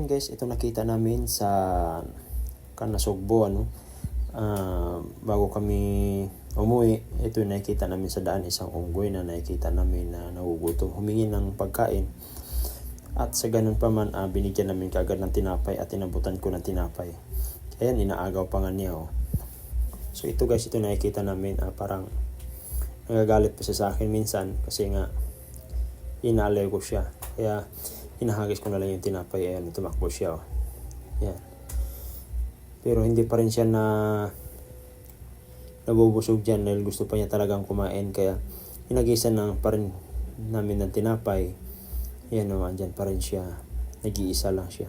yun guys, ito nakita namin sa Kanasugbo, ano. Bago kami umuwi, ito yung nakikita namin sa daan, isang unggoy na nakikita namin na nagugutom, humingi ng pagkain. At sa ganun pa man, binigyan namin kagad ng tinapay at inabutan ko ng tinapay. Ayan, inaagaw pa nga niya, oh. So ito guys, ito nakikita namin, parang nagagalit pa siya sa akin minsan kasi nga inaalay ko siya. Kaya hinahagis ko na lang yung tinapay. Ayan, tumakbo siya, oh. Ayan. Pero hindi pa rin siya nabubusog dyan dahil gusto pa niya talagang kumain. Kaya hinagisan na pa rin namin ng tinapay. Ayan, oh, andyan pa rin siya. Nag-iisa lang siya.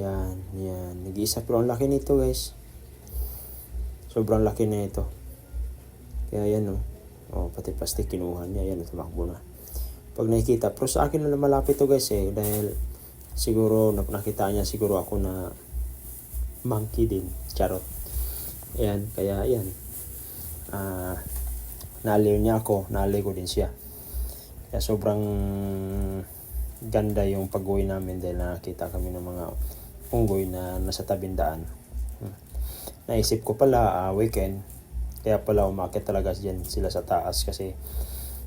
Yan, yan. Nag-iisa, pero ang laki nito guys. Sobrang laki na ito. Kaya yan, oh. Oh, pati plastic kinuha niya. Yan, tumakbo na. Pag nakikita, pero sa akin na malapit to guys dahil siguro nakita niya siguro ako na monkey din. Charot. Ayan, kaya ayan. Naaliw niya ako. Naaliw ko din siya. Kaya sobrang ganda yung pag-uwi namin dahil nakita kami ng mga unggoy na nasa tabing daan. Naisip ko pala weekend, kaya pala umakyat talaga dyan sila sa taas kasi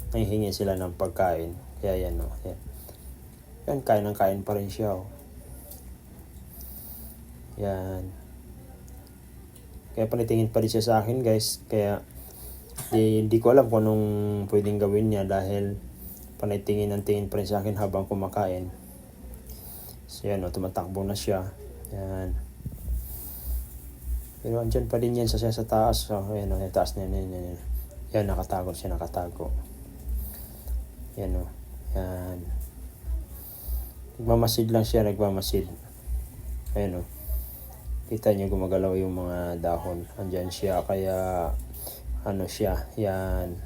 nahihingi sila ng pagkain. Kaya yan, oh. Yan. Yan, kain ng kain pa rin siya, oh. Yan. Kaya panitingin pa rin siya sa akin guys. Kaya hindi ko alam kung anong pwedeng gawin niya dahil panitingin ng tingin pa rin sa akin habang kumakain. So yan, oh, tumatakbo na siya. Yan. Pero andyan pa din yan sa taas. So, yan, oh, yung taas na yan. Yan, nakatago siya, nakatago. Yan, oh. Yan. Nagmamasid lang siya, nagmamasid. Ayan, oh. Kita niyo gumagalaw yung mga dahon. Andyan siya, kaya ano siya, yan.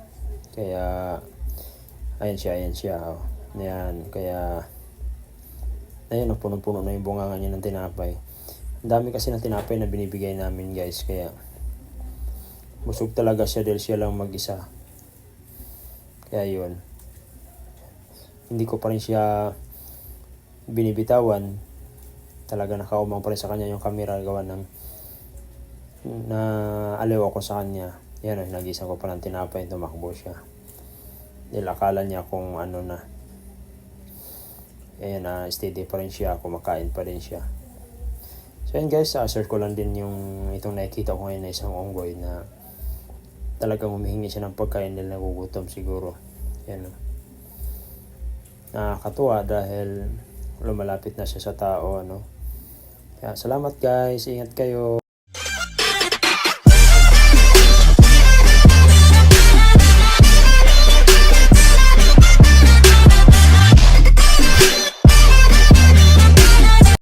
Kaya ayan siya, oh. Yan, kaya ayan, oh, punong-puno na yung bunganga niya ng tinapay. Ang dami kasi ng tinapay na binibigay namin guys, kaya busog talaga siya dahil siya lang mag-isa. Kaya yun, hindi ko pa rin siya binibitawan. Talaga nakaumang pa rin sa kanya yung camera, gawa ng na aliw ako sa kanya. Yan, nagisan ko pa ng tinapay, tumakbo siya. Dahil akala niya kung ano na. Ayan, steady pa rin siya, kumakain pa rin siya. So yan guys, share ko lang din yung itong nakikita ko ngayon na isang unggoy na talagang humihingi siya ng pagkain dahil nagugutom siguro. Yan, oh. Nakakatuwa dahil lumalapit na siya sa tao, ano. Kaya salamat guys, ingat kayo.